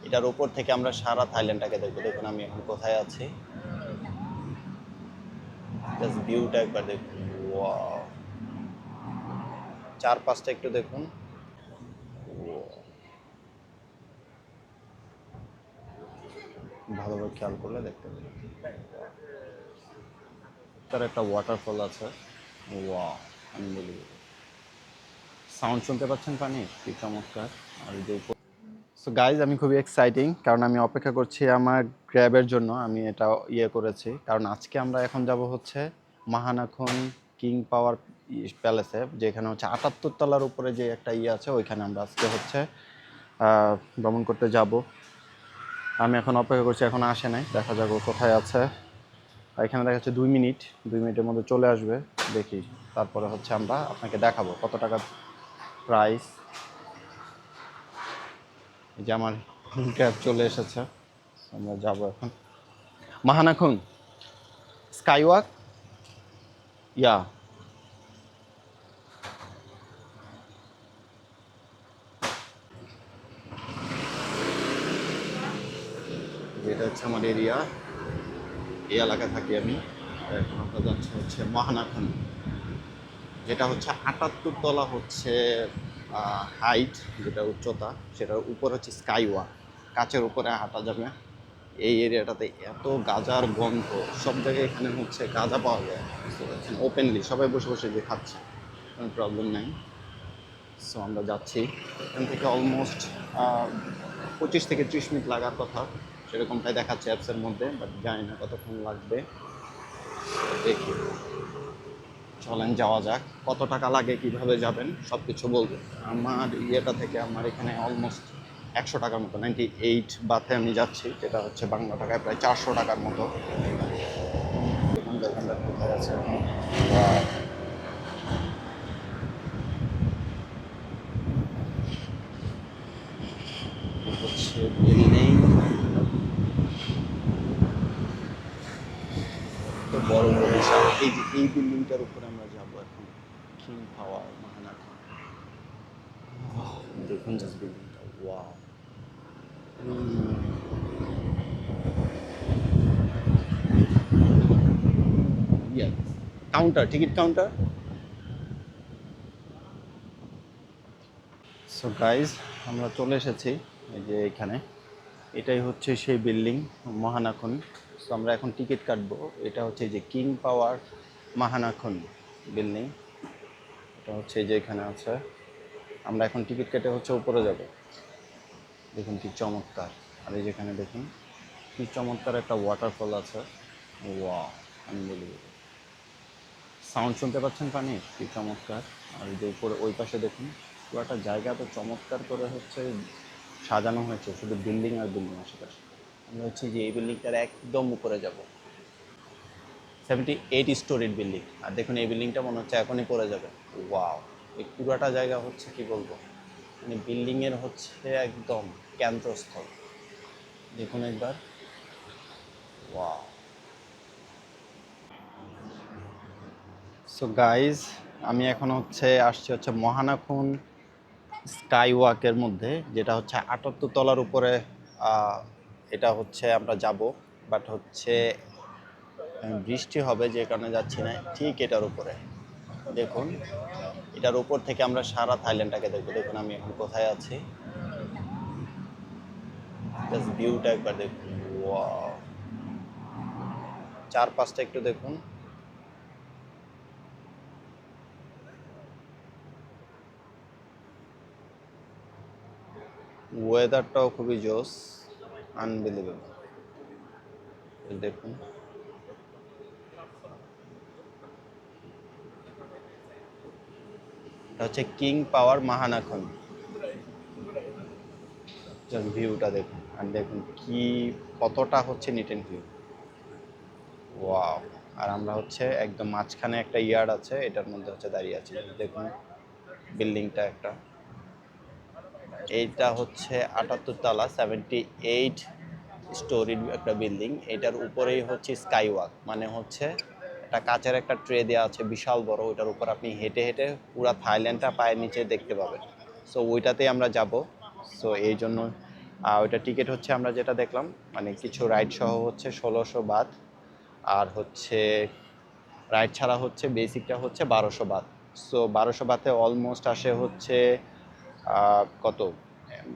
এটার উপর থেকে আমরা সারা থাইল্যান্ডটাকে দেখবো। দেখুন আমি এখন কোথায় আছি, জাস্ট ভিউটা একবার দেখুন। ওয়াও, চারপাশটা একটু দেখুন। ভালোভাবে খেয়াল করলে দেখতে পাবেন তার একটা ওয়াটারফল আছে। Wow, unbelievable. সাউন্ড শুনতে পাচ্ছেন পানি, কি চমৎকার। আর এই যে সো গাইজ, আমি খুবই এক্সাইটিং, কারণ আমি অপেক্ষা করছি আমার গ্র্যাবের জন্য। আমি এটা করেছি কারণ আজকে আমরা এখন যাব হচ্ছে মাহানাখন কিং পাওয়ার প্যালেসে, যেখানে হচ্ছে 78 তলার উপরে যে একটা আছে, ওইখানে আমরা আজকে হচ্ছে ভ্রমণ করতে যাব। আমি এখন অপেক্ষা করছি, এখন আসে নাই, দেখা যাক ও কোথায় আছে। এখানে দেখা যাচ্ছে 2 মিনিটের মধ্যে চলে আসবে। দেখি, তারপরে হচ্ছে আমরা আপনাকে দেখাবো কত টাকা প্রাইস। যে আমার ক্যাব চলে এসেছে, আমরা যাব এখন মাহানাখন স্কাইওয়াক। ইয়া, যেটা হচ্ছে আমার এরিয়া, এই এলাকায় থাকি আমি। এখন আমরা যাচ্ছি হচ্ছে মাহানাখন, যেটা হচ্ছে 78 তলা হচ্ছে হাইট, যেটা উচ্চতা, সেটার উপর হচ্ছে স্কাইওয়াক, কাচের উপরে হাঁটা যাবে। এই এরিয়াটাতে এত গাঁজার গন্ধ, সব জায়গায় এখানে হচ্ছে গাঁজা পাওয়া যায়। ওপেনলি সবাই বসে বসে যে খাচ্ছে, কোনো প্রবলেম নাই। সো আমরা যাচ্ছি, এখান থেকে অলমোস্ট 25 থেকে 30 মিনিট লাগার কথা, সেরকমটাই দেখাচ্ছে অ্যাপসের মধ্যে, বাট জানি না কতক্ষণ লাগবে। দেখি, চলেন যাওয়া যাক। কত টাকা লাগে, কিভাবে যাবেন, সব কিছু বলবো। আমার থেকে আমার এখানে অলমোস্ট 100 টাকার মতো, 98 বাথে আমি যাচ্ছি, যেটা হচ্ছে বাংলা টাকায় প্রায় 400 টাকার মতো। কোথায় আছে এখন? হচ্ছে বিল্ডিং, তো বড় বড় বিশাল। এই যে এই বিল্ডিংটার উপরে আমরা যাবো এখন, কিং পাওয়ার মাহানাখন। দেখুন জাস্ট বিল্ডিংটা, wow. Counter, ticket counter. So guys, আমরা চলে এসেছি এই যে এখানে। এটাই হচ্ছে সেই বিল্ডিং, মাহানাখন। সো আমরা এখন টিকিট কাটবো। এটা হচ্ছে যে কিং পাওয়ার মাহানাখন বিল্ডিং, এটা হচ্ছে যে এখানে আছে। আমরা এখন টিকিট কেটে হচ্ছে উপরে যাব। দেখুন কি চমৎকার। আর এই যেখানে দেখুন কি চমৎকার একটা ওয়াটারফল আছে। Wow, unbelievable. সাউন্ড শুনতে পাচ্ছেন পানির, কি চমৎকার। আর এই যে উপরে ওই পাশে দেখুন, পুরোটা জায়গা তো চমৎকার করে হচ্ছে সাজানো হয়েছে, শুধু বিল্ডিং আর বিল্ডিং আশেপাশে। আমরা হচ্ছে যে এই বিল্ডিংটার একদম উপরে যাব, 78 স্টোরির বিল্ডিং। আর দেখুন এই বিল্ডিংটা মনে হচ্ছে এখনই পড়ে যাবে। ওয়াও, এই পুরাটা জায়গা হচ্ছে কি বলবো, মানে বিল্ডিংয়ের হচ্ছে একদম কেন্দ্রস্থল। দেখুন একবার, ওয়াও। সো গাইজ, আমি এখন হচ্ছে আসছি হচ্ছে মহানাখন স্কাই ওয়াকের মধ্যে, যেটা হচ্ছে 78 তলার উপরে। এটা হচ্ছে আমরা যাব, বাট হচ্ছে বৃষ্টি হবে, যে কারণে যাচ্ছি না। ঠিক এটার উপরে দেখুন, এটার উপর থেকে আমরা সারা থাইল্যান্ডটাকে দেখবো। দেখুন আমি এখন কোথায় আছি, জাস্ট ভিউটা একবার দেখুন। ওয়াও, চারপাশটা একটু দেখুন। ওয়েদারটাও খুবই জোস, আনবিলিভেবল। দেখুন, এটা হচ্ছে কিং পাওয়ার মাহানাখন। জাস্ট ভিউটা দেখুন, আর দেখুন কি কতটা হচ্ছে নিট অ্যান্ড ক্লিন। ওয়াও। আর আমরা হচ্ছে একদম মাঝখানে একটা ইয়ার্ড আছে, এটার মধ্যে হচ্ছে দাঁড়িয়ে আছি। দেখুন বিল্ডিংটা একটা, এইটা হচ্ছে 78 তলা, 78 স্টোরির একটা বিল্ডিং। এটার উপরেই হচ্ছে স্কাই ওয়াক, মানে হচ্ছে একটা কাচের একটা ট্রে দেওয়া আছে বিশাল বড়, ওইটার উপর আপনি হেঁটে হেঁটে পুরো থাইল্যান্ডটা পায়ের নিচে দেখতে পাবেন। সো ওইটাতেই আমরা যাব। সো এই জন্য ওইটা টিকিট হচ্ছে আমরা যেটা দেখলাম মানে কিছু রাইড সহ হচ্ছে 1600 বাত, আর হচ্ছে রাইড ছাড়া হচ্ছে বেসিকটা হচ্ছে 1200 বাত। সো 1200 বাতে অলমোস্ট আসে হচ্ছে কত,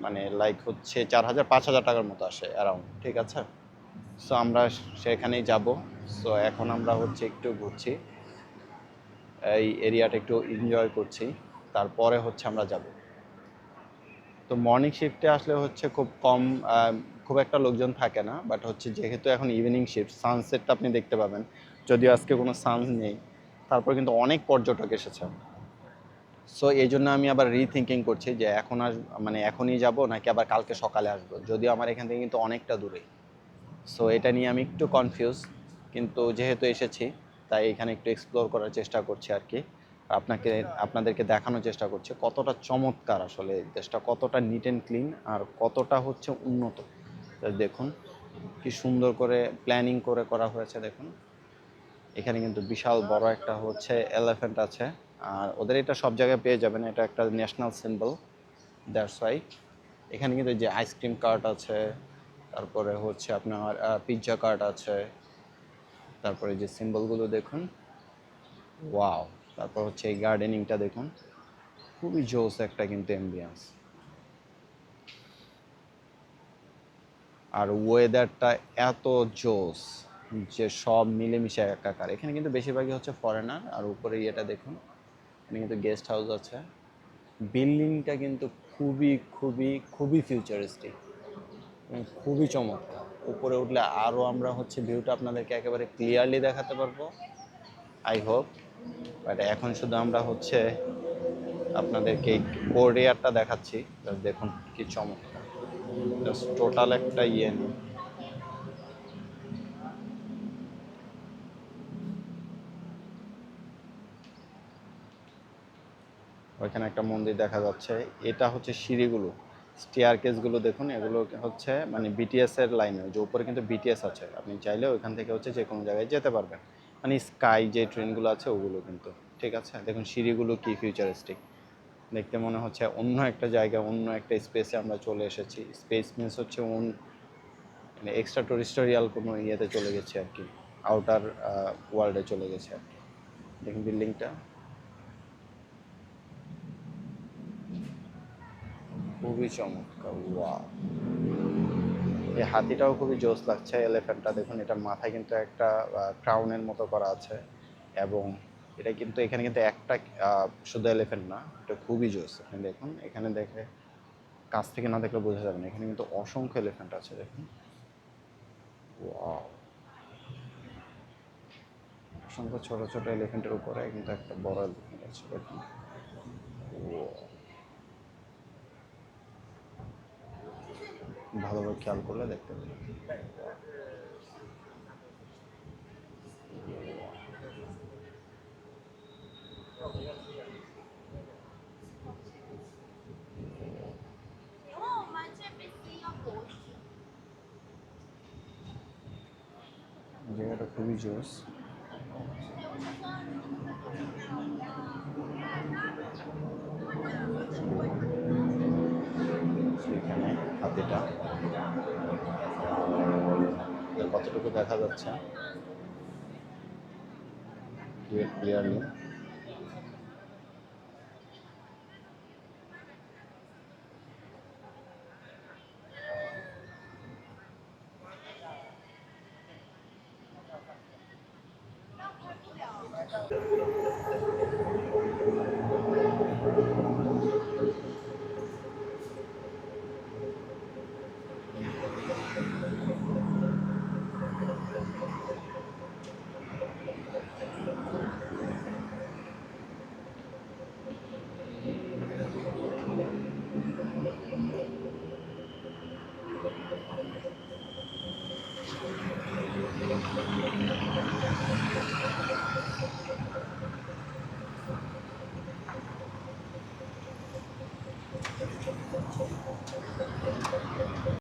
মানে লাইক হচ্ছে 4000 5000 টাকার মতো আসে অ্যারাউন্ড, ঠিক আছে। সো আমরা সেখানেই যাব। সো এখন আমরা হচ্ছে একটু ঘুরছি, এই এরিয়াটা একটু এনজয় করছি, তারপরে হচ্ছে আমরা যাব। তো মর্নিং শিফটে আসলে হচ্ছে খুব কম, খুব একটা লোকজন থাকে না, বাট হচ্ছে যেহেতু এখন ইভিনিং শিফট, সানসেটটা আপনি দেখতে পাবেন। যদিও আজকে কোনো সান নেই, তারপর কিন্তু অনেক পর্যটক এসেছে। সো এই জন্য আমি আবার রিথিঙ্কিং করছি যে এখন মানে এখনই যাব নাকি আবার কালকে সকালে আসবো, যদিও আমার এখান থেকে কিন্তু অনেকটা দূরে। সো এটা নিয়ে আমি একটু কনফিউজ, কিন্তু যেহেতু এসেছি তাই এখানে একটু এক্সপ্লোর করার চেষ্টা করছি আর কি। আপনাদেরকে দেখানোর চেষ্টা করছি কতটা চমৎকার আসলে দেশটা, কতটা নিট অ্যান্ড ক্লিন আর কতটা হচ্ছে উন্নত। দেখুন কি সুন্দর করে প্ল্যানিং করে করা হয়েছে। দেখুন এখানে কিন্তু বিশাল বড় একটা হচ্ছে এলিফ্যান্ট আছে, আর ওদের এটা সব জায়গায় পেয়ে যাবেন, এটা একটা ন্যাশনাল সিম্বল, দ্যাটস ওয়াই। এখানে কিন্তু যে আইসক্রিম কার্ট আছে, তারপরে হচ্ছে আপনার পিৎজা কার্ট আছে, তারপরে যে সিম্বলগুলো দেখুন, ওয়াও। তারপর হচ্ছে এই গার্ডেনিংটা দেখুন, খুবই জোস একটা কিন্তু অ্যাম্বিয়েন্স, আর ওয়েদারটা এত জোস যে সব মিলেমিশে একাকার। এখানে কিন্তু বেশিরভাগই হচ্ছে ফরেনার। আর উপরে ইয়েটা দেখুন, এখানে কিন্তু গেস্ট হাউস আছে। বিল্ডিংটা কিন্তু খুবই খুবই খুবই ফিউচারিস্টিক, খুবই চমৎকার। উপরে উঠলে আরও আমরা হচ্ছে ভিউটা আপনাদেরকে একেবারে ক্লিয়ারলি দেখাতে পারবো, আই হোপ। বাট এখন শুধু আমরা হচ্ছে আপনাদেরকে কোরিয়ারটা দেখাচ্ছি। দেখুন কি চমৎকার, জাস্ট টোটাল একটা ইয়ে নেই। ওইখানে একটা মন্দির দেখা যাচ্ছে। এটা হচ্ছে সিঁড়িগুলো, স্টেয়ার কেসগুলো দেখুন, এগুলো হচ্ছে মানে বিটিএস এর লাইনে, যে উপরে কিন্তু বিটিএস আছে, আপনি চাইলে ওইখান থেকে হচ্ছে যে কোনো জায়গায় যেতে পারবেন, মানে স্কাই যে ট্রেনগুলো আছে ওগুলো কিন্তু, ঠিক আছে। দেখুন সিঁড়িগুলো কি ফিউচারিস্টিক, দেখতে মনে হচ্ছে অন্য একটা জায়গা, অন্য একটা স্পেসে আমরা চলে এসেছি। স্পেস মিনস হচ্ছে মানে এক্সট্রা টেরিস্টোরিয়াল কোনো ইয়েতে চলে গেছে আর কি, আউটার ওয়ার্ল্ডে চলে গেছে আর কি। দেখুন বিল্ডিংটা খুবই চমৎকার, ওয়াও। এই হাতিটাও খুবই জোস লাগছে। এলিফ্যান্টটা দেখুন, এটার মাথায় কিন্তু একটা ক্রাউনের মতো করা আছে, এবং এটা কিন্তু এখানে কিন্তু একটা শুধু এলিফ্যান্ট না, এটা খুবই জোস। আপনি দেখুন এখানে দেখে, কাছ থেকে না দেখলে বোঝা যাবে না, এখানে কিন্তু অসংখ্য এলিফ্যান্ট আছে দেখুন, ওয়াও। অসংখ্য ছোট ছোট এলিফ্যান্টের উপরে কিন্তু একটা বড় এলিফ্যান্ট আছে দেখুন, ভালোভাবে খেয়াল করলে দেখতে পাবেন। জায়গাটা খুবই জোস। এখানে হাতিটা কতটুকু দেখা যাচ্ছে ক্লিয়ারলি।